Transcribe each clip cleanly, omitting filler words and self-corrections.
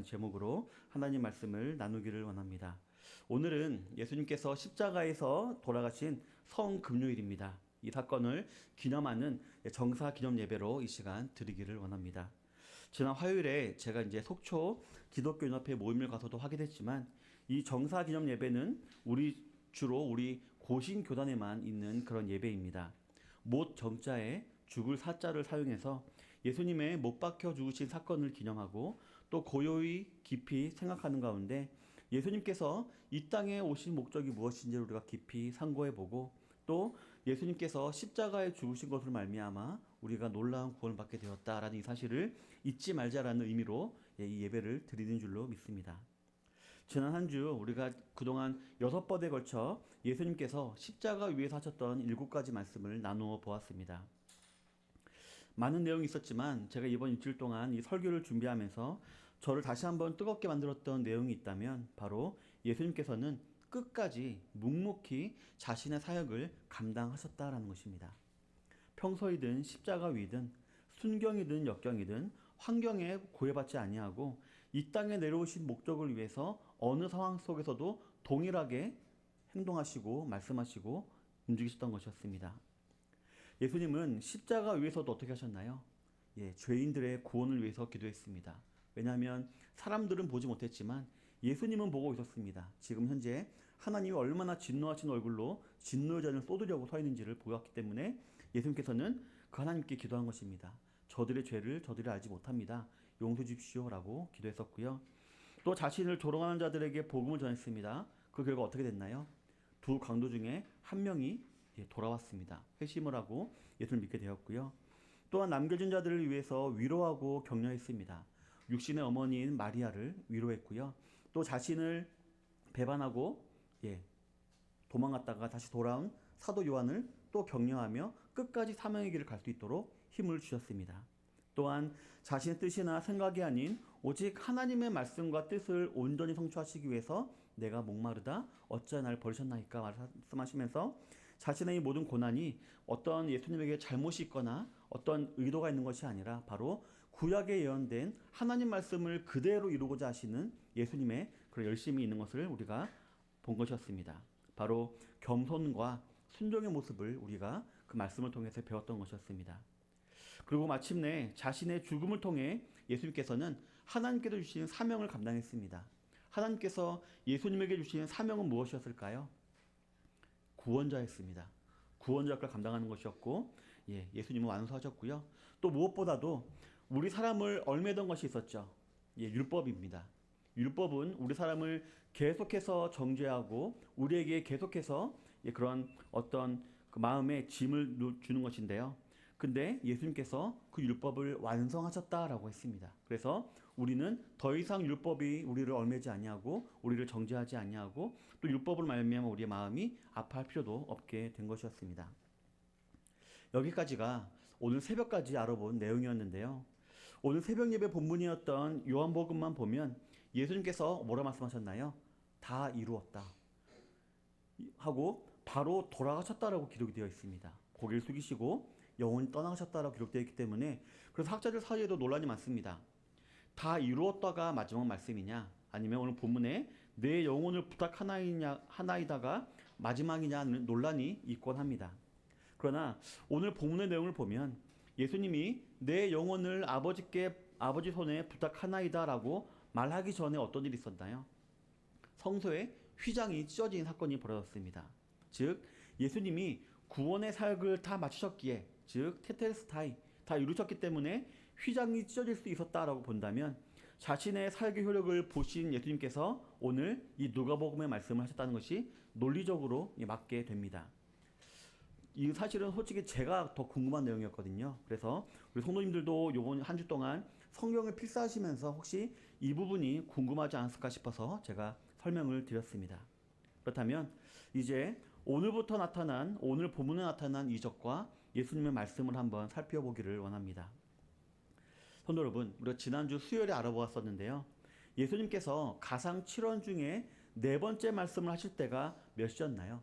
제목으로 하나님 말씀을 나누기를 원합니다. 오늘은 예수님께서 십자가에서 돌아가신 성금요일입니다. 이 사건을 기념하는 정사 기념 예배로 이 시간 드리기를 원합니다. 지난 화요일에 제가 이제 속초 기독교연합회 모임을 가서도 하게 됐지만 이 정사 기념 예배는 주로 우리 고신 교단에만 있는 그런 예배입니다. 못 정자에 죽을 사자를 사용해서 예수님의 못 박혀 죽으신 사건을 기념하고 또 고요히 깊이 생각하는 가운데 예수님께서 이 땅에 오신 목적이 무엇인지 우리가 깊이 상고해보고 또 예수님께서 십자가에 죽으신 것으로 말미암아 우리가 놀라운 구원을 받게 되었다라는 이 사실을 잊지 말자라는 의미로 이 예배를 드리는 줄로 믿습니다. 지난 한 주 우리가 그동안 6번에 걸쳐 예수님께서 십자가 위에서 하셨던 7가지 말씀을 나누어 보았습니다. 많은 내용이 있었지만 제가 이번 일주일 동안 이 설교를 준비하면서 저를 다시 한번 뜨겁게 만들었던 내용이 있다면 바로 예수님께서는 끝까지 묵묵히 자신의 사역을 감당하셨다라는 것입니다. 평소이든 십자가 위든 순경이든 역경이든 환경에 고해받지 아니하고 이 땅에 내려오신 목적을 위해서 어느 상황 속에서도 동일하게 행동하시고 말씀하시고 움직이셨던 것이었습니다. 예수님은 십자가 위에서도 어떻게 하셨나요? 죄인들의 구원을 위해서 기도했습니다. 왜냐하면 사람들은 보지 못했지만 예수님은 보고 있었습니다. 지금 현재 하나님이 얼마나 진노하신 얼굴로 진노의 잔을 쏟으려고 서 있는지를 보았기 때문에 예수님께서는 그 하나님께 기도한 것입니다. 저들의 죄를 저들이 알지 못합니다. 용서해 주십시오라고 기도했었고요. 또 자신을 조롱하는 자들에게 복음을 전했습니다. 그 결과 어떻게 됐나요? 두 강도 중에 한 명이 돌아왔습니다. 회심을 하고 예수를 믿게 되었고요. 또한 남겨진 자들을 위해서 위로하고 격려했습니다. 육신의 어머니인 마리아를 위로했고요. 또 자신을 배반하고 도망갔다가 다시 돌아온 사도 요한을 또 격려하며 끝까지 사명의 길을 갈 수 있도록 힘을 주셨습니다. 또한 자신의 뜻이나 생각이 아닌 오직 하나님의 말씀과 뜻을 온전히 성취하시기 위해서 내가 목마르다 어찌하여 나를 버리셨나이까 말씀하시면서 자신의 이 모든 고난이 어떤 예수님에게 잘못이 있거나 어떤 의도가 있는 것이 아니라 바로 구약에 예언된 하나님 말씀을 그대로 이루고자 하시는 예수님의 그런 열심이 있는 것을 우리가 본 것이었습니다. 바로 겸손과 순종의 모습을 우리가 그 말씀을 통해서 배웠던 것이었습니다. 그리고 마침내 자신의 죽음을 통해 예수님께서는 하나님께서 주신 사명을 감당했습니다. 하나님께서 예수님에게 주신 사명은 무엇이었을까요? 구원자였습니다. 구원자 역할을 감당하는 것이었고 예수님은 완수하셨고요. 또 무엇보다도 우리 사람을 얽매던 것이 있었죠. 율법입니다. 율법은 우리 사람을 계속해서 정죄하고 우리에게 계속해서 그런 어떤 그 마음에 짐을 주는 것인데요. 근데 예수님께서 그 율법을 완성하셨다라고 했습니다. 그래서 우리는 더 이상 율법이 우리를 얽매지 아니하고 우리를 정죄하지 아니하고 또 율법을 말미암아 우리의 마음이 아파할 필요도 없게 된 것이었습니다. 여기까지가 오늘 새벽까지 알아본 내용이었는데요. 오늘 새벽 예배 본문이었던 요한복음만 보면 예수님께서 뭐라 말씀하셨나요? 다 이루었다 하고 바로 돌아가셨다라고 기록이 되어 있습니다. 고개를 숙이시고 영원히 떠나가셨다라고 기록되어 있기 때문에 그래서 학자들 사이에도 논란이 많습니다. 다 이루었다가 마지막 말씀이냐 아니면 오늘 본문에 내 영혼을 부탁하나이다가 마지막이냐는 논란이 있곤 합니다. 그러나 오늘 본문의 내용을 보면 예수님이 내 영혼을 아버지 손에 부탁하나이다라고 말하기 전에 어떤 일이 있었나요? 성소에 휘장이 찢어진 사건이 벌어졌습니다. 즉 예수님이 구원의 사역을 다 마치셨기에 즉 테텔스타이 다 이루셨기 때문에 휘장이 찢어질 수 있었다라고 본다면 자신의 사역의 효력을 보신 예수님께서 오늘 이 누가복음의 말씀을 하셨다는 것이 논리적으로 맞게 됩니다. 이 사실은 솔직히 제가 더 궁금한 내용이었거든요. 그래서 우리 성도님들도 이번 한 주 동안 성경을 필사하시면서 혹시 이 부분이 궁금하지 않았을까 싶어서 제가 설명을 드렸습니다. 그렇다면 이제 오늘 본문에 나타난 이적과 예수님의 말씀을 한번 살펴보기를 원합니다. 성도 여러분, 우리가 지난주 수요일에 알아보았었는데요. 예수님께서 가상 7원 중에 4번째 말씀을 하실 때가 몇 시였나요?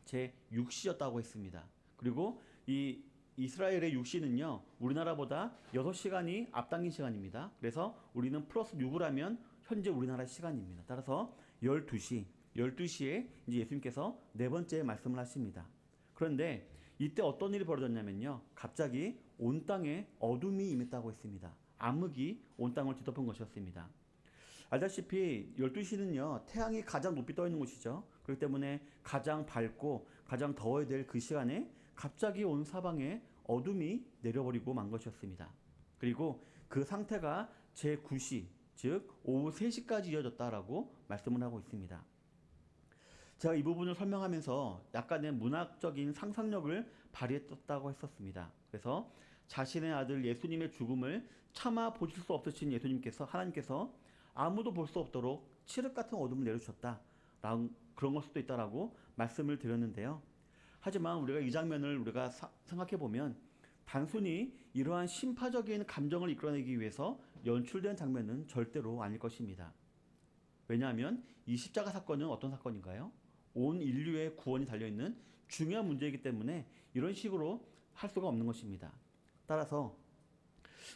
제 6시였다고 했습니다. 그리고 이 이스라엘의 6시는요, 우리나라보다 6시간이 앞당긴 시간입니다. 그래서 우리는 플러스 6을 하면 현재 우리나라 시간입니다. 따라서 12시에 이제 예수님께서 네 번째 말씀을 하십니다. 그런데 이때 어떤 일이 벌어졌냐면요. 갑자기 온 땅에 어둠이 임했다고 했습니다. 암흑이 온 땅을 뒤덮은 것이었습니다. 알다시피 12시는요. 태양이 가장 높이 떠 있는 곳이죠. 그렇기 때문에 가장 밝고 가장 더워야 될 그 시간에 갑자기 온 사방에 어둠이 내려버리고 만 것이었습니다. 그리고 그 상태가 제9시, 즉 오후 3시까지 이어졌다라고 말씀을 하고 있습니다. 제가 이 부분을 설명하면서 약간의 문학적인 상상력을 발휘했다고 했었습니다. 그래서 자신의 아들 예수님의 죽음을 참아 보실 수 없으신 하나님께서 아무도 볼 수 없도록 칠흑 같은 어둠을 내려주셨다. 그런 걸 수도 있다라고 말씀을 드렸는데요. 하지만 우리가 이 장면을 우리가 생각해 보면 단순히 이러한 심파적인 감정을 이끌어내기 위해서 연출된 장면은 절대로 아닐 것입니다. 왜냐하면 이 십자가 사건은 어떤 사건인가요? 온 인류의 구원이 달려있는 중요한 문제이기 때문에 이런 식으로 할 수가 없는 것입니다. 따라서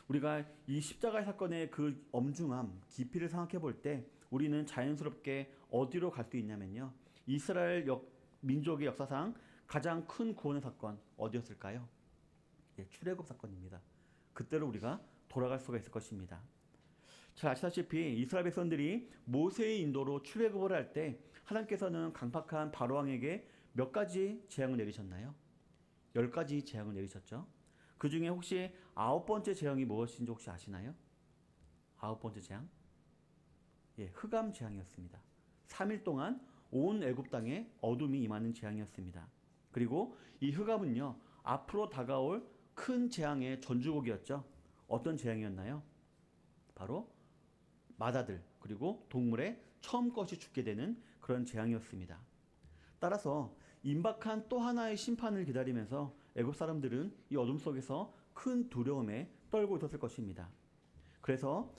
우리가 이 십자가의 사건의 그 엄중함, 깊이를 생각해 볼 때 우리는 자연스럽게 어디로 갈 수 있냐면요. 이스라엘 민족의 역사상 가장 큰 구원의 사건 어디였을까요? 출애굽 사건입니다. 그때로 우리가 돌아갈 수가 있을 것입니다. 잘 아시다시피 이스라엘 백성들이 모세의 인도로 출애굽을 할 때 하나님께서는 강팍한 바로왕에게 몇 가지 재앙을 내리셨나요? 10가지 재앙을 내리셨죠. 그 중에 혹시 9번째 재앙이 무엇인지 혹시 아시나요? 9번째 재앙? 흑암 재앙이었습니다. 3일 동안 온 애굽 땅에 어둠이 임하는 재앙이었습니다. 그리고 이 흑암은요, 앞으로 다가올 큰 재앙의 전주곡이었죠. 어떤 재앙이었나요? 바로 마다들 그리고 동물의 처음 것이 죽게 되는 그런 재앙이었습니다. 따라서 임박한 또 하나의 심판을 기다리면서 애굽 사람들은 이 어둠 속에서 큰 두려움에 떨고 있었을 것입니다. 그래서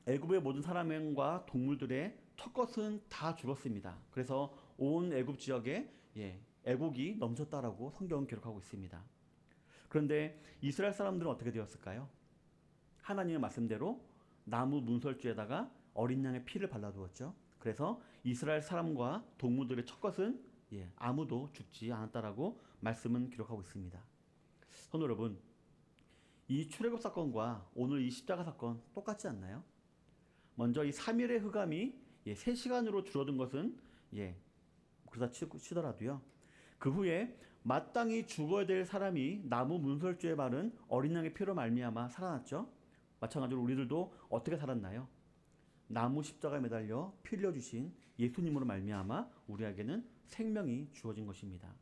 애굽의 모든 사람과 동물들의 첫 것은 다 죽었습니다. 그래서 온 애굽 지역에 애국이 넘쳤다라고 성경은 기록하고 있습니다. 그런데 이스라엘 사람들은 어떻게 되었을까요? 하나님의 말씀대로 나무 문설주에다가 어린 양의 피를 발라두었죠. 그래서 이스라엘 사람과 동물들의 첫 것은 아무도 죽지 않았다라고 말씀은 기록하고 있습니다. 성도 여러분, 이 출애굽 사건과 오늘 이 십자가 사건 똑같지 않나요? 먼저 이 3일의 흑암이 3시간으로 줄어든 것은 그러다 치더라도요. 그 후에 마땅히 죽어야 될 사람이 나무 문설주에 바른 어린 양의 피로 말미암아 살아났죠. 마찬가지로 우리들도 어떻게 살았나요? 나무 십자가에 매달려 피 흘려주신 예수님으로 말미암아 우리에게는 생명이 주어진 것입니다.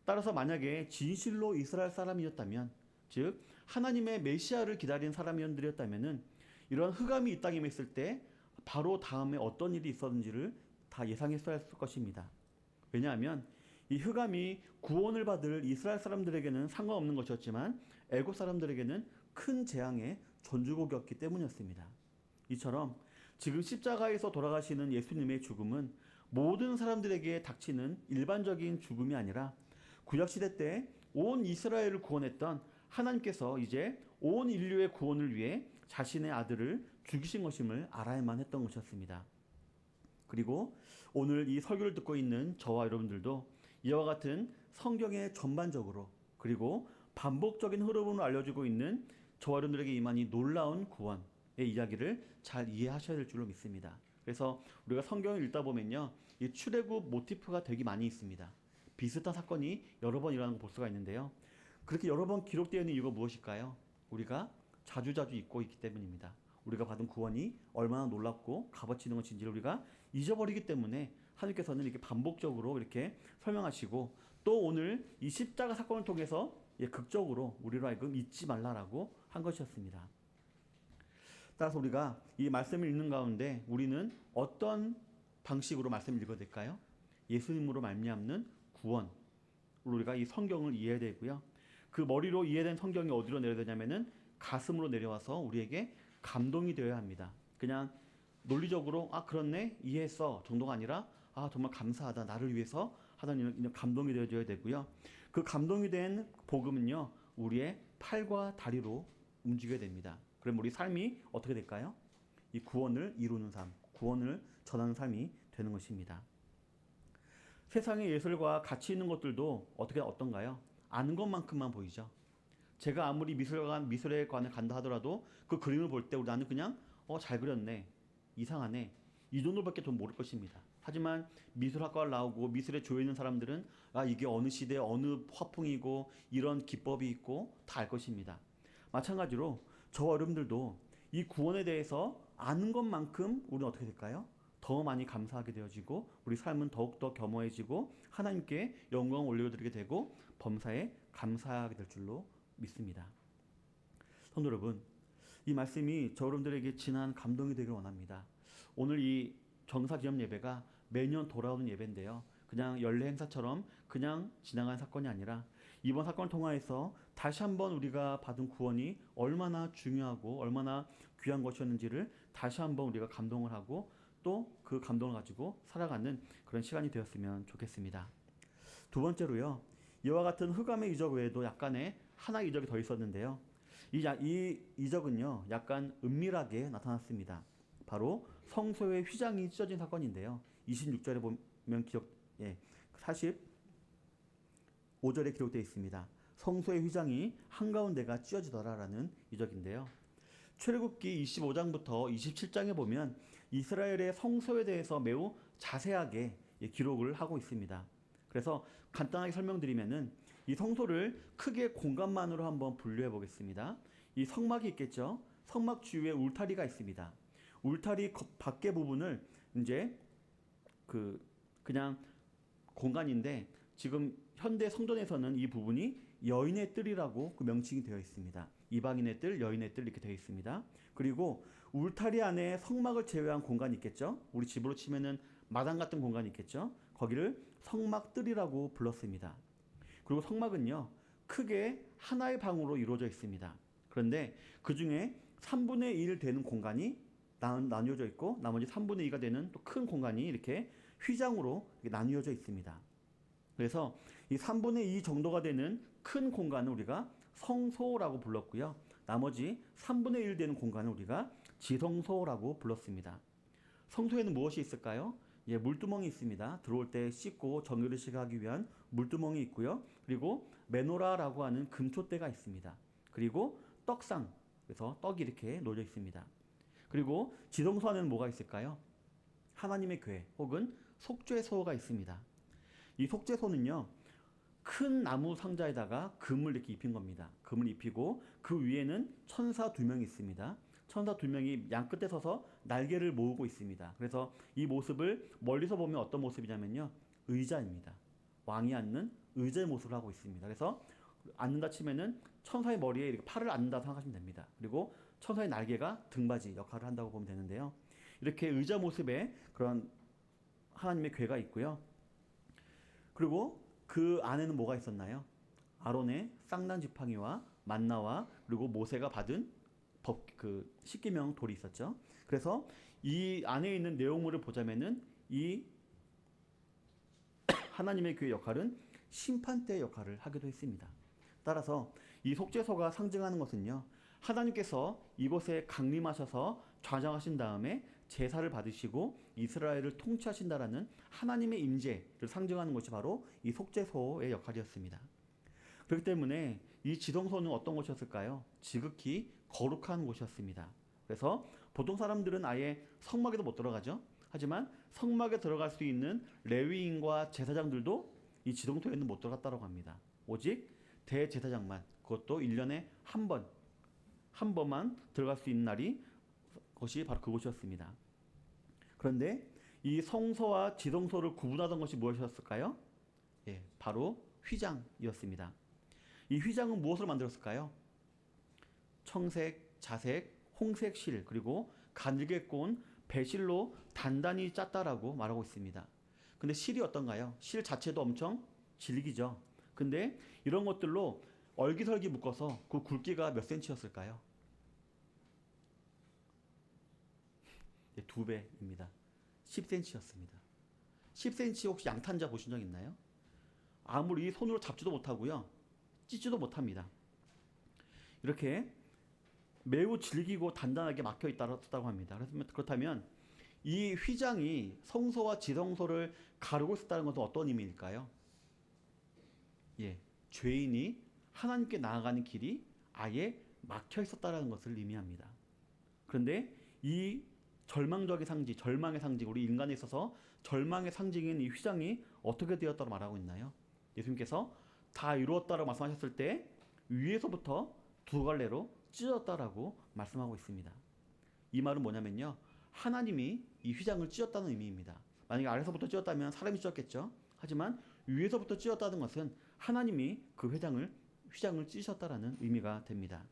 따라서 만약에 진실로 이스라엘 사람이었다면, 즉 하나님의 메시아를 기다린 사람이었다면 이런 흑암이 이 땅에 있을 때 바로 다음에 어떤 일이 있었는지를 다 예상했어야 했을 것입니다. 왜냐하면 이 흑암이 구원을 받을 이스라엘 사람들에게는 상관없는 것이었지만 애굽 사람들에게는 큰 재앙의 전주곡이었기 때문이었습니다. 이처럼 지금 십자가에서 돌아가시는 예수님의 죽음은 모든 사람들에게 닥치는 일반적인 죽음이 아니라 구약시대 때 온 이스라엘을 구원했던 하나님께서 이제 온 인류의 구원을 위해 자신의 아들을 죽이신 것임을 알아야만 했던 것이었습니다. 그리고 오늘 이 설교를 듣고 있는 저와 여러분들도 이와 같은 성경의 전반적으로 그리고 반복적인 흐름으로 알려지고 있는 저와 여러분들에게 임한 이 놀라운 구원의 이야기를 잘 이해하셔야 될 줄로 믿습니다. 그래서 우리가 성경을 읽다 보면요, 이 출애굽 모티프가 되게 많이 있습니다. 비슷한 사건이 여러 번 일어나는 걸 볼 수가 있는데요. 그렇게 여러 번 기록되어 있는 이유가 무엇일까요? 우리가 자주자주 잊고 있기 때문입니다. 우리가 받은 구원이 얼마나 놀랍고 값어치 있는 것인지를 우리가 잊어버리기 때문에 하나님께서는 이렇게 반복적으로 이렇게 설명하시고 또 오늘 이 십자가 사건을 통해서 극적으로 우리로 하여금 잊지 말라라고 한 것이었습니다. 따라서 우리가 이 말씀을 읽는 가운데 우리는 어떤 방식으로 말씀을 읽어야 될까요? 예수님으로 말미암는 구원, 우리가 이 성경을 이해해야 되고요. 그 머리로 이해된 성경이 어디로 내려야 되냐면은 가슴으로 내려와서 우리에게 감동이 되어야 합니다. 그냥 논리적으로 그렇네 이해했어 정도가 아니라 정말 감사하다 나를 위해서 하나님은 감동이 되어줘야 되고요. 그 감동이 된 복음은요 우리의 팔과 다리로 움직여야 됩니다. 그럼 우리 삶이 어떻게 될까요? 이 구원을 이루는 삶, 구원을 전하는 삶이 되는 것입니다. 세상의 예술과 가치 있는 것들도 어떤가요? 아는 것만큼만 보이죠. 제가 아무리 미술에 관에 간다 하더라도 그 그림을 볼 때 나는 그냥 잘 그렸네, 이상하네, 이 정도밖에 좀 모를 것입니다. 하지만 미술학과를 나오고 미술에 조예 있는 사람들은 이게 어느 시대 어느 화풍이고 이런 기법이 있고 다 알 것입니다. 마찬가지로 저와 여러분들도 이 구원에 대해서 아는 것만큼 우리는 어떻게 될까요? 더 많이 감사하게 되어지고 우리 삶은 더욱더 겸허해지고 하나님께 영광을 올려드리게 되고 범사에 감사하게 될 줄로 믿습니다. 성도 여러분, 이 말씀이 저 여러분들에게 진한 감동이 되길 원합니다. 오늘 이 정사기념 예배가 매년 돌아오는 예배인데요. 그냥 연례 행사처럼 그냥 지나간 사건이 아니라 이번 사건을 통하여서 다시 한번 우리가 받은 구원이 얼마나 중요하고 얼마나 귀한 것이었는지를 다시 한번 우리가 감동을 하고 또 그 감동을 가지고 살아가는 그런 시간이 되었으면 좋겠습니다. 두 번째로요. 이와 같은 흑암의 이적 외에도 약간의 하나의 이적이 더 있었는데요. 이 이적은요. 약간 은밀하게 나타났습니다. 바로 성소의 휘장이 찢어진 사건인데요. 26절에 보면 45절에 기록되어 있습니다. 성소의 휘장이 한가운데가 찢어지더라라는 이적인데요. 출애굽기 25장부터 27장에 보면 이스라엘의 성소에 대해서 매우 자세하게 기록을 하고 있습니다. 그래서 간단하게 설명드리면은 이 성소를 크게 공간만으로 한번 분류해 보겠습니다. 이 성막이 있겠죠. 성막 주위에 울타리가 있습니다. 울타리 밖에 부분을 이제 그냥 공간인데 지금 현대 성전에서는 이 부분이 여인의 뜰이라고 명칭이 되어 있습니다. 이방인의 뜰, 여인의 뜰 이렇게 되어 있습니다. 그리고 울타리 안에 성막을 제외한 공간이 있겠죠. 우리 집으로 치면은 마당 같은 공간이 있겠죠. 거기를 성막뜰이라고 불렀습니다. 그리고 성막은요 크게 하나의 방으로 이루어져 있습니다. 그런데 그 중에 3분의 1 되는 공간이 나뉘어져 있고 나머지 3분의 2가 되는 또 큰 공간이 이렇게 휘장으로 나뉘어져 있습니다. 그래서 이 3분의 2 정도가 되는 큰 공간을 우리가 성소라고 불렀고요. 나머지 3분의 1 되는 공간을 우리가 지성소라고 불렀습니다. 성소에는 무엇이 있을까요? 물두멍이 있습니다. 들어올 때 씻고 정결을 시가하기 위한 물두멍이 있고요. 그리고 메노라라고 하는 금촛대가 있습니다. 그리고 떡상, 그래서 떡이 이렇게 놓여 있습니다. 그리고 지성소 안에는 뭐가 있을까요? 하나님의 궤 혹은 속죄소가 있습니다. 이 속죄소는요 큰 나무 상자에다가 금을 이렇게 입힌 겁니다. 금을 입히고 그 위에는 천사 2명이 있습니다. 천사 2명이 양 끝에 서서 날개를 모으고 있습니다. 그래서 이 모습을 멀리서 보면 어떤 모습이냐면요 의자입니다. 왕이 앉는 의자의 모습을 하고 있습니다. 그래서 앉는다 치면은 천사의 머리에 이렇게 팔을 앉는다 생각하시면 됩니다. 그리고 천사의 날개가 등받이 역할을 한다고 보면 되는데요. 이렇게 의자 모습의 그런 하나님의 궤가 있고요. 그리고 그 안에는 뭐가 있었나요? 아론의 쌍난 지팡이와 만나와 그리고 모세가 받은 십계명 돌이 있었죠. 그래서 이 안에 있는 내용물을 보자면은 이 하나님의 궤의 역할은 심판대의 역할을 하기도 했습니다. 따라서 이 속죄소가 상징하는 것은요. 하나님께서 이곳에 강림하셔서 좌정하신 다음에 제사를 받으시고 이스라엘을 통치하신다라는 하나님의 임재를 상징하는 것이 바로 이 속죄소의 역할이었습니다. 그렇기 때문에 이 지성소는 어떤 곳이었을까요? 지극히 거룩한 곳이었습니다. 그래서 보통 사람들은 아예 성막에도 못 들어가죠. 하지만 성막에 들어갈 수 있는 레위인과 제사장들도 이 지성소에는 못 들어갔다고 합니다. 오직 대제사장만, 그것도 1년에 한 번만 들어갈 수 있는 날이 것이 바로 그곳이었습니다. 그런데 이 성소와 지성소를 구분하던 것이 무엇이었을까요? 바로 휘장이었습니다. 이 휘장은 무엇으로 만들었을까요? 청색, 자색, 홍색 실 그리고 가늘게 꼰 배실로 단단히 짰다라고 말하고 있습니다. 근데 실이 어떤가요? 실 자체도 엄청 질기죠. 근데 이런 것들로 얼기설기 묶어서 그 굵기가 몇 센치였을까요? 2배입니다. 10cm였습니다. 10cm 혹시 양탄자 보신 적 있나요? 아무리 손으로 잡지도 못하고요. 찢지도 못합니다. 이렇게 매우 질기고 단단하게 막혀 있다고 합니다. 그렇다면 이 휘장이 성소와 지성소를 가르고 있었다는 것은 어떤 의미일까요? 예, 죄인이 하나님께 나아가는 길이 아예 막혀 있었다는 것을 의미합니다. 그런데 이 절망적인 상징, 절망의 상징, 우리 인간에 있어서 절망의 상징인 이 휘장이 어떻게 되었다고 말하고 있나요? 예수님께서 다 이루었다고 말씀하셨을 때 위에서부터 두 갈래로 찢었다라고 말씀하고 있습니다. 이 말은 뭐냐면요, 하나님이 이 휘장을 찢었다는 의미입니다. 만약에 아래서부터 찢었다면 사람이 찢었겠죠. 하지만 위에서부터 찢었다는 것은 하나님이 그 휘장을 찢으셨다라는 의미가 됩니다.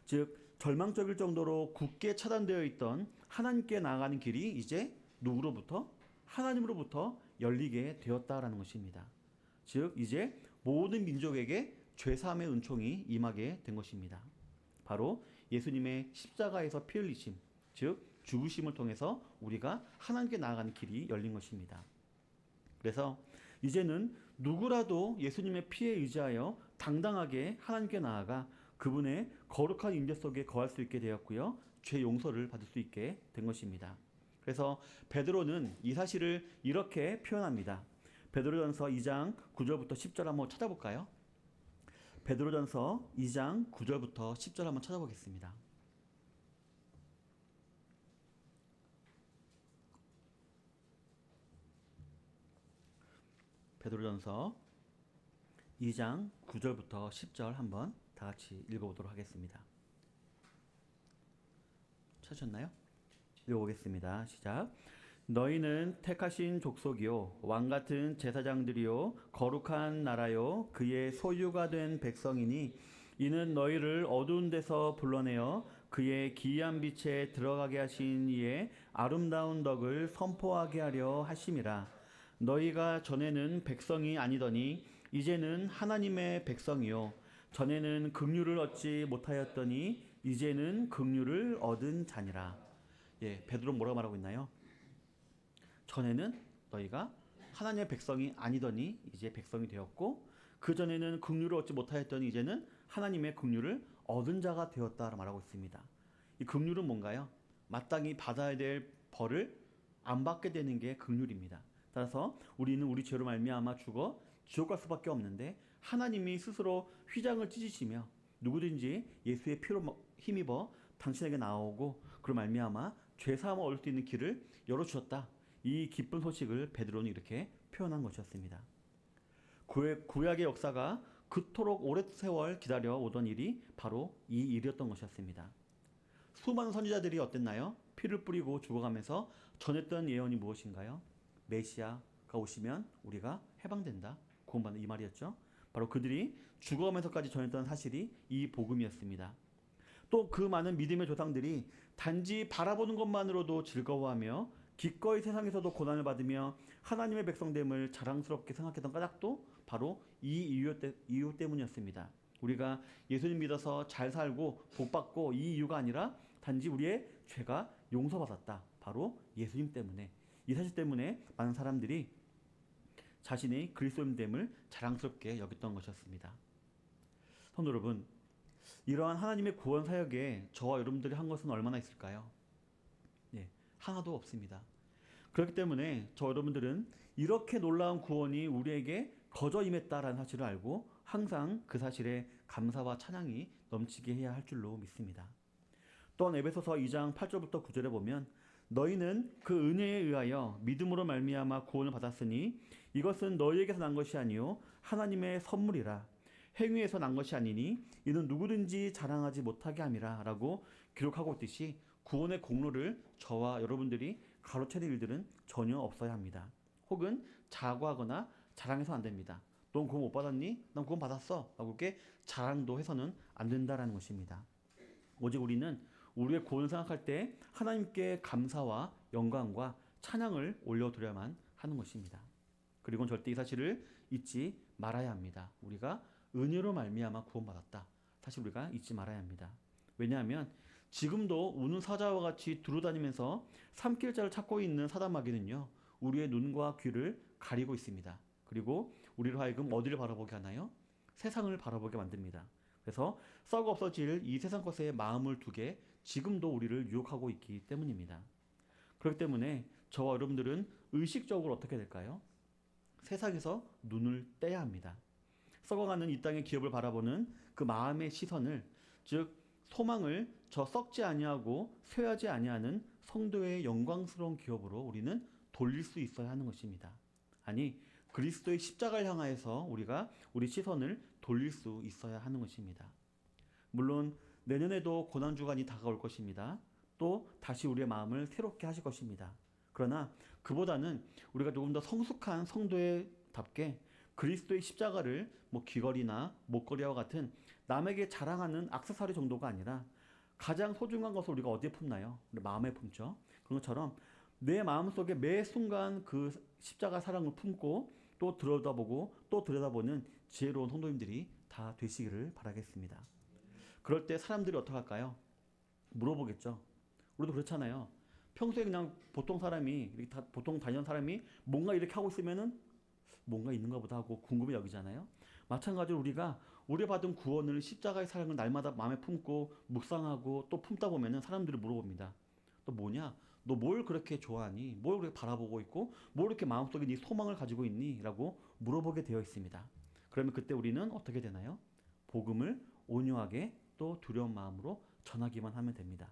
즉 절망적일 정도로 굳게 차단되어 있던 하나님께 나아가는 길이 이제 누구로부터? 하나님으로부터 열리게 되었다라는 것입니다. 즉 이제 모든 민족에게 죄사함의 은총이 임하게 된 것입니다. 바로 예수님의 십자가에서 피 흘리심, 즉 죽으심을 통해서 우리가 하나님께 나아가는 길이 열린 것입니다. 그래서 이제는 누구라도 예수님의 피에 의지하여 당당하게 하나님께 나아가 그분의 거룩한 임재 속에 거할 수 있게 되었고요, 죄 용서를 받을 수 있게 된 것입니다. 그래서 베드로는 이 사실을 이렇게 표현합니다. 베드로전서 2장 9절부터 10절 한번 찾아볼까요? 베드로전서 2장 9절부터 10절 한번 찾아보겠습니다. 베드로전서 2장 9절부터 10절 한번 다 같이 읽어보도록 하겠습니다. 찾으셨나요? 읽어보겠습니다. 시작. 너희는 택하신 족속이요 왕같은 제사장들이요 거룩한 나라요 그의 소유가 된 백성이니 이는 너희를 어두운 데서 불러내어 그의 기이한 빛에 들어가게 하신 이의 아름다운 덕을 선포하게 하려 하심이라. 너희가 전에는 백성이 아니더니 이제는 하나님의 백성이요 전에는 긍휼을 얻지 못하였더니 이제는 긍휼을 얻은 자니라. 예, 베드로 뭐라고 말하고 있나요? 전에는 너희가 하나님의 백성이 아니더니 이제 백성이 되었고 그 전에는 긍휼을 얻지 못하였더니 이제는 하나님의 긍휼을 얻은 자가 되었다라고 말하고 있습니다. 이 긍휼은 뭔가요? 마땅히 받아야 될 벌을 안 받게 되는 게 긍휼입니다. 따라서 우리는 우리 죄로 말미암아 죽어 지옥 갈 수밖에 없는데 하나님이 스스로 휘장을 찢으시며 누구든지 예수의 피로 힘입어 당신에게 나오고 그로 말미암아 죄 사함을 얻을 수 있는 길을 열어주셨다. 이 기쁜 소식을 베드로는 이렇게 표현한 것이었습니다. 구약의 역사가 그토록 오랜 세월 기다려 오던 일이 바로 이 일이었던 것이었습니다. 수많은 선지자들이 어땠나요? 피를 뿌리고 죽어가면서 전했던 예언이 무엇인가요? 메시아가 오시면 우리가 해방된다, 구원받는 이 말이었죠. 바로 그들이 죽어가면서까지 전했던 사실이 이 복음이었습니다. 또 그 많은 믿음의 조상들이 단지 바라보는 것만으로도 즐거워하며 기꺼이 세상에서도 고난을 받으며 하나님의 백성됨을 자랑스럽게 생각했던 까닭도 바로 이 이유 때문이었습니다. 우리가 예수님 믿어서 잘 살고 복받고 이 이유가 아니라 단지 우리의 죄가 용서받았다. 바로 예수님 때문에, 이 사실 때문에 많은 사람들이 자신의 그리스도인됨을 자랑스럽게 여겼던 것이었습니다. 성도 여러분, 이러한 하나님의 구원 사역에 저와 여러분들이 한 것은 얼마나 있을까요? 예, 하나도 없습니다. 그렇기 때문에 저 여러분들은 이렇게 놀라운 구원이 우리에게 거저 임했다라는 사실을 알고 항상 그 사실에 감사와 찬양이 넘치게 해야 할 줄로 믿습니다. 또한 에베소서 2장 8절부터 9절에 보면 너희는 그 은혜에 의하여 믿음으로 말미암아 구원을 받았으니 이것은 너희에게서 난 것이 아니요 하나님의 선물이라. 행위에서 난 것이 아니니 이는 누구든지 자랑하지 못하게 함이라 라고 기록하고 있듯이 구원의 공로를 저와 여러분들이 가로채는 일들은 전혀 없어야 합니다. 혹은 자과하거나 자랑해서 안 됩니다. 넌 구원 못 받았니? 난 구원 받았어 라고 이렇게 자랑도 해서는 안 된다라는 것입니다. 오직 우리는 우리의 구원을 생각할 때 하나님께 감사와 영광과 찬양을 올려드려야만 하는 것입니다. 그리고 절대 이 사실을 잊지 말아야 합니다. 우리가 은혜로 말미암아 구원받았다. 사실 우리가 잊지 말아야 합니다. 왜냐하면 지금도 우는 사자와 같이 두루다니면서 삼킬자를 찾고 있는 사단마귀는요, 우리의 눈과 귀를 가리고 있습니다. 그리고 우리로 하여금 어디를 바라보게 하나요? 세상을 바라보게 만듭니다. 그래서 썩어 없어질 이 세상 것에 마음을 두게 지금도 우리를 유혹하고 있기 때문입니다. 그렇기 때문에 저와 여러분들은 의식적으로 어떻게 될까요? 세상에서 눈을 떼야 합니다. 썩어가는 이 땅의 기업을 바라보는 그 마음의 시선을, 즉 소망을 저 썩지 아니하고 쇠하지 아니하는 성도의 영광스러운 기업으로 우리는 돌릴 수 있어야 하는 것입니다. 아니, 그리스도의 십자가를 향하여서 우리가 우리 시선을 돌릴 수 있어야 하는 것입니다. 물론 내년에도 고난주간이 다가올 것입니다. 또 다시 우리의 마음을 새롭게 하실 것입니다. 그러나 그보다는 우리가 조금 더 성숙한 성도의답게 그리스도의 십자가를 귀걸이나 목걸이와 같은 남에게 자랑하는 액세서리 정도가 아니라 가장 소중한 것을 우리가 어디에 품나요? 우리 마음에 품죠. 그런 것처럼 내 마음속에 매 순간 그 십자가 사랑을 품고 또 들여다보고 또 들여다보는 지혜로운 성도님들이 다 되시기를 바라겠습니다. 그럴 때 사람들이 어떻게 할까요? 물어보겠죠. 우리도 그렇잖아요. 평소에 그냥 보통 사람이, 보통 다니는 사람이 뭔가 이렇게 하고 있으면은 뭔가 있는가 보다 하고 궁금해 여기잖아요. 마찬가지로 우리가 우리 받은 구원을, 십자가의 사랑을 날마다 마음에 품고 묵상하고 또 품다 보면은 사람들이 물어봅니다. 너 뭐냐? 너 뭘 그렇게 좋아하니? 뭘 그렇게 바라보고 있고 뭘 이렇게 마음속에 네 소망을 가지고 있니? 라고 물어보게 되어 있습니다. 그러면 그때 우리는 어떻게 되나요? 복음을 온유하게 또 두려운 마음으로 전하기만 하면 됩니다.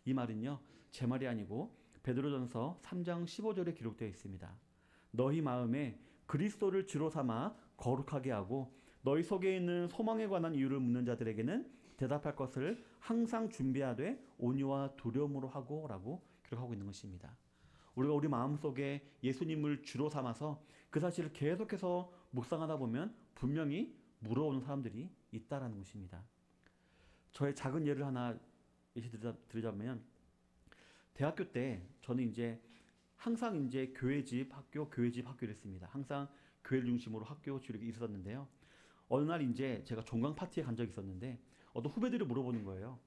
이 말은요, 제 말이 아니고 베드로전서 3장 15절에 기록되어 있습니다. 너희 마음에 그리스도를 주로 삼아 거룩하게 하고 너희 속에 있는 소망에 관한 이유를 묻는 자들에게는 대답할 것을 항상 준비하되 온유와 두려움으로 하고 라고 기록하고 있는 것입니다. 우리가 우리 마음속에 예수님을 주로 삼아서 그 사실을 계속해서 묵상하다 보면 분명히 물어오는 사람들이 있다라는 것입니다. 저의 작은 예를 하나 예시드리자면, 대학교 때 저는 이제 항상 이제 교회 집 학교 이랬습니다. 항상 교회를 중심으로 학교 주력이 있었는데요. 어느 날 이제 제가 종강 파티에 간 적이 있었는데 어떤 후배들이 물어보는 거예요.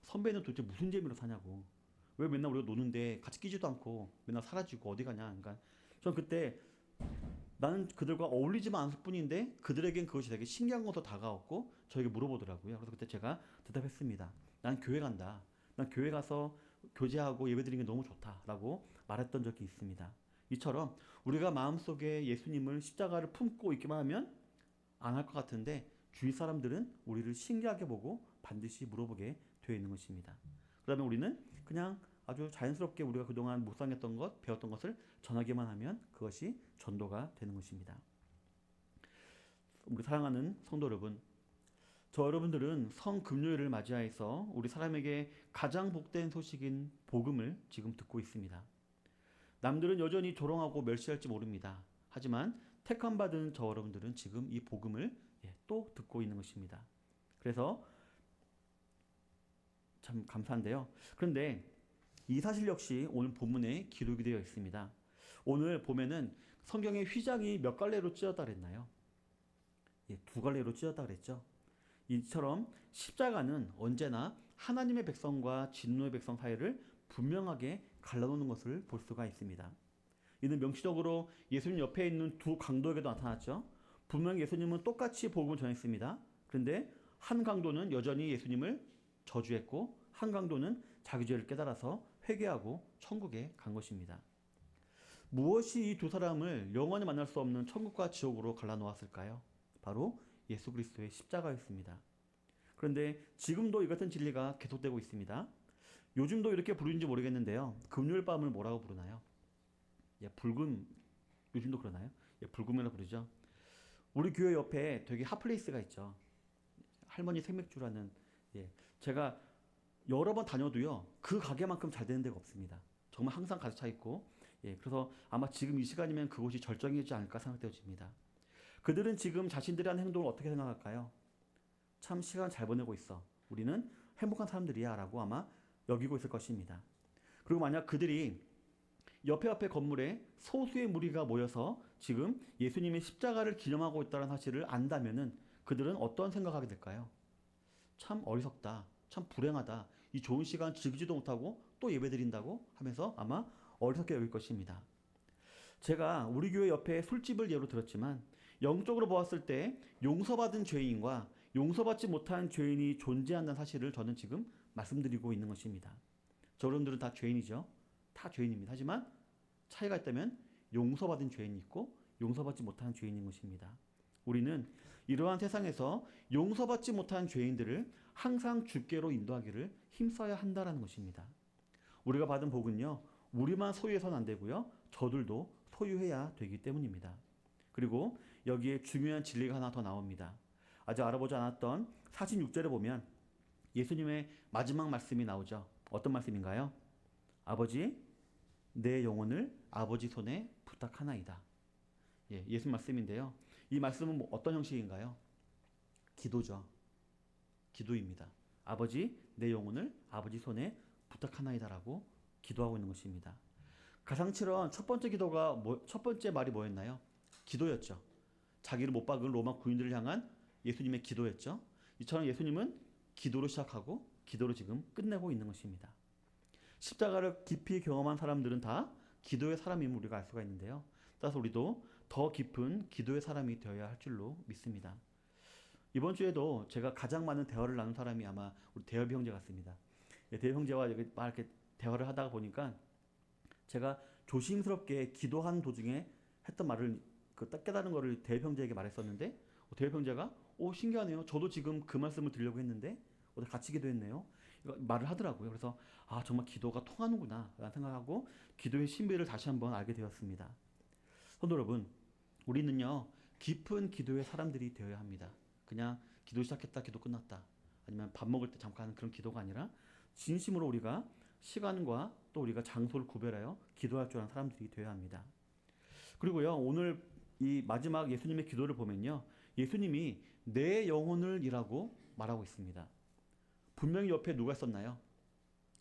선배는 도대체 무슨 재미로 사냐고. 왜 맨날 우리가 노는데 같이 끼지도 않고 맨날 사라지고 어디 가냐. 그러니까 전 그때 나는 그들과 어울리지만 않을 뿐인데 그들에겐 그것이 되게 신기한 것으로 다가왔고 저에게 물어보더라고요. 그래서 그때 제가 대답했습니다. 난 교회 간다. 난 교회 가서 교제하고 예배드리는 게 너무 좋다라고 말했던 적이 있습니다. 이처럼 우리가 마음속에 예수님을 십자가를 품고 있기만 하면 안 할 것 같은데 주위 사람들은 우리를 신기하게 보고 반드시 물어보게 되어 있는 것입니다. 그러면 우리는 그냥 아주 자연스럽게 우리가 그동안 묵상했던 것, 배웠던 것을 전하기만 하면 그것이 전도가 되는 것입니다. 우리 사랑하는 성도 여러분, 저 여러분들은 성금요일을 맞이하여서 우리 사람에게 가장 복된 소식인 복음을 지금 듣고 있습니다. 남들은 여전히 조롱하고 멸시할지 모릅니다. 하지만 택함 받은 저 여러분들은 지금 이 복음을 또 듣고 있는 것입니다. 그래서 참 감사한데요. 그런데 이 사실 역시 오늘 본문에 기록이 되어 있습니다. 오늘 보면은 성경의 휘장이 몇 갈래로 찢었다 그랬나요? 두 갈래로 찢었다 그랬죠. 이처럼 십자가는 언제나 하나님의 백성과 진노의 백성 사이를 분명하게 갈라놓는 것을 볼 수가 있습니다. 이는 명시적으로 예수님 옆에 있는 두 강도에게도 나타났죠. 분명히 예수님은 똑같이 복음을 전했습니다. 그런데 한 강도는 여전히 예수님을 저주했고 한 강도는 자기 죄를 깨달아서 회개하고 천국에 간 것입니다. 무엇이 이 두 사람을 영원히 만날 수 없는 천국과 지옥으로 갈라놓았을까요? 바로 예수 그리스도의 십자가였습니다. 그런데 지금도 이 같은 진리가 계속되고 있습니다. 요즘도 이렇게 부르는지 모르겠는데요. 금요일 밤을 뭐라고 부르나요? 불금, 요즘도 그러나요? 불금이라고 부르죠. 우리 교회 옆에 되게 핫플레이스가 있죠. 할머니 생맥주라는. 제가 여러 번 다녀도요, 그 가게만큼 잘 되는 데가 없습니다. 정말 항상 가득 차 있고, 그래서 아마 지금 이 시간이면 그곳이 절정이지 않을까 생각되어집니다. 그들은 지금 자신들이 하는 행동을 어떻게 생각할까요? 참 시간 잘 보내고 있어. 우리는 행복한 사람들이야 라고 아마 여기고 있을 것입니다. 그리고 만약 그들이 옆에 건물에 소수의 무리가 모여서 지금 예수님의 십자가를 기념하고 있다는 사실을 안다면은 그들은 어떤 생각하게 될까요? 참 어리석다. 참 불행하다. 이 좋은 시간 즐기지도 못하고 또 예배드린다고 하면서 아마 어리석게 여길 것입니다. 제가 우리 교회 옆에 술집을 예로 들었지만 영적으로 보았을 때 용서받은 죄인과 용서받지 못한 죄인이 존재한다는 사실을 저는 지금 말씀드리고 있는 것입니다. 여러분들은 다 죄인이죠. 다 죄인입니다. 하지만 차이가 있다면 용서받은 죄인이 있고 용서받지 못한 죄인인 것입니다. 우리는 이러한 세상에서 용서받지 못한 죄인들을 항상 주께로 인도하기를 힘써야 한다는 것입니다. 우리가 받은 복은요, 우리만 소유해서는 안 되고요, 저들도 소유해야 되기 때문입니다. 그리고 여기에 중요한 진리가 하나 더 나옵니다. 아직 알아보지 않았던 46절에 보면 예수님의 마지막 말씀이 나오죠. 어떤 말씀인가요? 아버지, 내 영혼을 아버지 손에 부탁하나이다. 예수 말씀인데요. 이 말씀은 어떤 형식인가요? 기도죠. 기도입니다. 아버지, 내 영혼을 아버지 손에 부탁하나이다라고 기도하고 있는 것입니다. 가상칠은 첫 번째 기도가 첫 번째 말이 뭐였나요? 기도였죠. 자기를 못 박은 로마 군인들을 향한 예수님의 기도였죠. 이처럼 예수님은 기도로 시작하고 기도로 지금 끝내고 있는 것입니다. 십자가를 깊이 경험한 사람들은 다 기도의 사람임을 우리가 알 수가 있는데요. 따라서 우리도 더 깊은 기도의 사람이 되어야 할 줄로 믿습니다. 이번 주에도 제가 가장 많은 대화를 나눈 사람이 아마 우리 대엽이 형제 같습니다. 대엽 형제와 이렇게 대화를 하다가 보니까 제가 조심스럽게 기도하는 도중에 했던 말을 딱 깨달은 거를 대엽 형제에게 말했었는데 대엽 형제가 신기하네요. 저도 지금 그 말씀을 드리려고 했는데 같이 기도했네요. 말을 하더라고요. 그래서 정말 기도가 통하는구나 라는 생각하고 기도의 신비를 다시 한번 알게 되었습니다. 성도 여러분, 우리는요 깊은 기도의 사람들이 되어야 합니다. 그냥 기도 시작했다 기도 끝났다 아니면 밥 먹을 때 잠깐 하는 그런 기도가 아니라 진심으로 우리가 시간과 또 우리가 장소를 구별하여 기도할 줄 아는 사람들이 되어야 합니다. 그리고요 오늘 이 마지막 예수님의 기도를 보면요 예수님이 내 영혼을 이라고 말하고 있습니다. 분명히 옆에 누가 있었나요?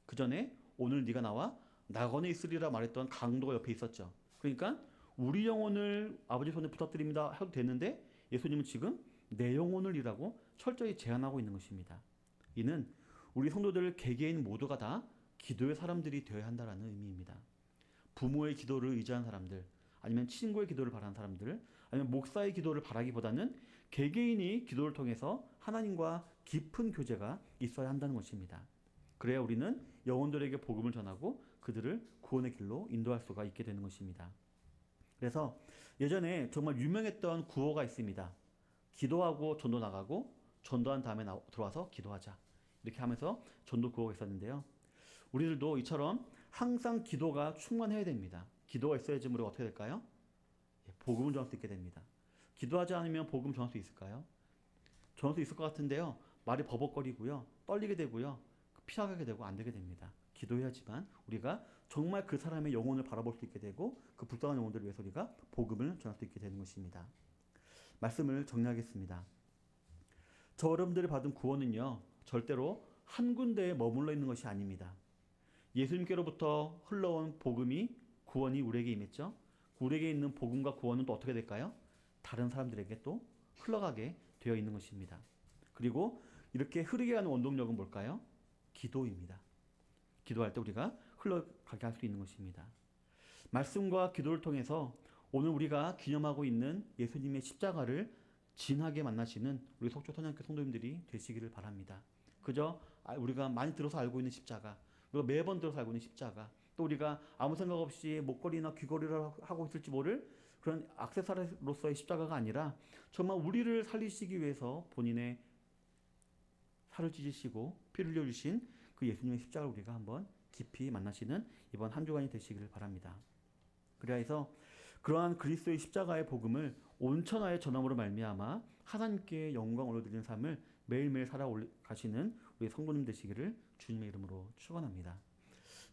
그 전에 오늘 네가 나와 낙원에 있으리라 말했던 강도가 옆에 있었죠. 그러니까 우리 영혼을 아버지 손에 부탁드립니다 해도 되는데 예수님은 지금 내 영혼을 이라고 철저히 제한하고 있는 것입니다. 이는 우리 성도들 개개인 모두가 다 기도의 사람들이 되어야 한다는 의미입니다. 부모의 기도를 의지한 사람들, 아니면 친구의 기도를 바라는 사람들, 아니면 목사의 기도를 바라기보다는 개개인이 기도를 통해서 하나님과 깊은 교제가 있어야 한다는 것입니다. 그래야 우리는 영혼들에게 복음을 전하고 그들을 구원의 길로 인도할 수가 있게 되는 것입니다. 그래서 예전에 정말 유명했던 구호가 있습니다. 기도하고 전도 나가고 전도한 다음에 들어와서 기도하자. 이렇게 하면서 전도 구호가 있었는데요. 우리들도 이처럼 항상 기도가 충만해야 됩니다. 기도가 있어야지 우리가 어떻게 될까요? 복음을 전할 수 있게 됩니다. 기도하지 않으면 복음 전할 수 있을까요? 전할 수 있을 것 같은데요. 말이 버벅거리고요. 떨리게 되고요. 피하게 되고 안 되게 됩니다. 기도해야지만 우리가 정말 그 사람의 영혼을 바라볼 수 있게 되고 그 불쌍한 영혼들을 위해서 우리가 복음을 전할 수 있게 되는 것입니다. 말씀을 정리하겠습니다. 저 여러분들이 받은 구원은요. 절대로 한 군데에 머물러 있는 것이 아닙니다. 예수님께로부터 흘러온 복음이 구원이 우리에게 임했죠. 우리에게 있는 복음과 구원은 또 어떻게 될까요? 다른 사람들에게 또 흘러가게 되어 있는 것입니다. 그리고 이렇게 흐르게 하는 원동력은 뭘까요? 기도입니다. 기도할 때 우리가 흘러가게 할 수 있는 것입니다. 말씀과 기도를 통해서 오늘 우리가 기념하고 있는 예수님의 십자가를 진하게 만나시는 우리 속초 선양교 성도님들이 되시기를 바랍니다. 그저 우리가 많이 들어서 알고 있는 십자가, 우리가 매번 들어서 알고 있는 십자가, 또 우리가 아무 생각 없이 목걸이나 귀걸이를 하고 있을지 모를 그런 액세서리로서의 십자가가 아니라 정말 우리를 살리시기 위해서 본인의 살을 찢으시고 피를 흘려주신 그 예수님의 십자가를 우리가 한번 깊이 만나시는 이번 한 주간이 되시기를 바랍니다. 그래야 해서 그러한 그리스도의 십자가의 복음을 온천하에 전함으로 말미암아 하나님께 영광 올려드리는 삶을 매일매일 살아가시는 우리 성도님 되시기를 주님의 이름으로 축원합니다.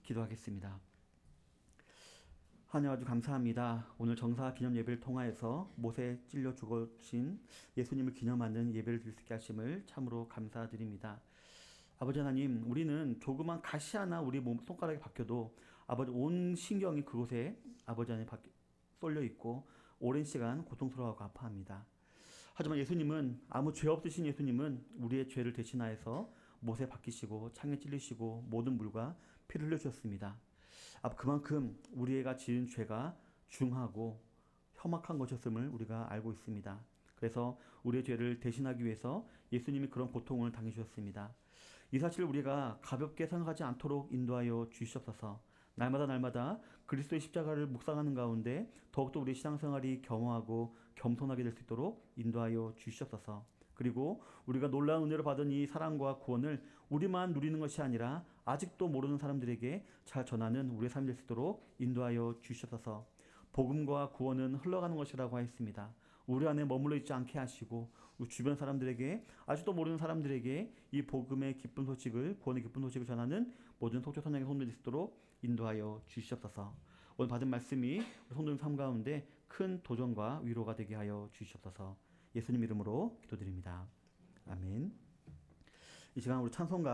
기도하겠습니다. 하나님 아주 감사합니다. 오늘 정사 기념 예배를 통하여서 못에 찔려 죽으신 예수님을 기념하는 예배를 드릴 수 있게 하심을 참으로 감사드립니다. 아버지 하나님, 우리는 조그만 가시 하나 우리 몸 손가락에 박혀도 아버지 온 신경이 그곳에 아버지 안에 쏠려 있고 오랜 시간 고통스러워하고 아파합니다. 하지만 예수님은 아무 죄 없으신 예수님은 우리의 죄를 대신하여서 못에 박히시고 창에 찔리시고 모든 물과 피를 흘려주셨습니다. 그만큼 우리가 지은 죄가 중하고 험악한 것이었음을 우리가 알고 있습니다. 그래서 우리의 죄를 대신하기 위해서 예수님이 그런 고통을 당해주셨습니다. 이 사실을 우리가 가볍게 생각하지 않도록 인도하여 주시옵소서. 날마다 그리스도의 십자가를 묵상하는 가운데 더욱더 우리 신앙생활이 겸허하고 겸손하게 될 수 있도록 인도하여 주시옵소서. 그리고 우리가 놀라운 은혜를 받은 이 사랑과 구원을 우리만 누리는 것이 아니라 아직도 모르는 사람들에게 잘 전하는 우리의 삶이 될 수 있도록 인도하여 주시옵소서. 복음과 구원은 흘러가는 것이라고 하였습니다. 우리 안에 머물러 있지 않게 하시고 우리 주변 사람들에게, 아직도 모르는 사람들에게 이 복음의 기쁜 소식을, 구원의 기쁜 소식을 전하는 모든 속죄 선양의 손들이 있도록 인도하여 주시옵소서. 오늘 받은 말씀이 성도님 삶 가운데 큰 도전과 위로가 되게 하여 주시옵소서. 예수님 이름으로 기도드립니다. 아멘. 이 시간 우리 찬송가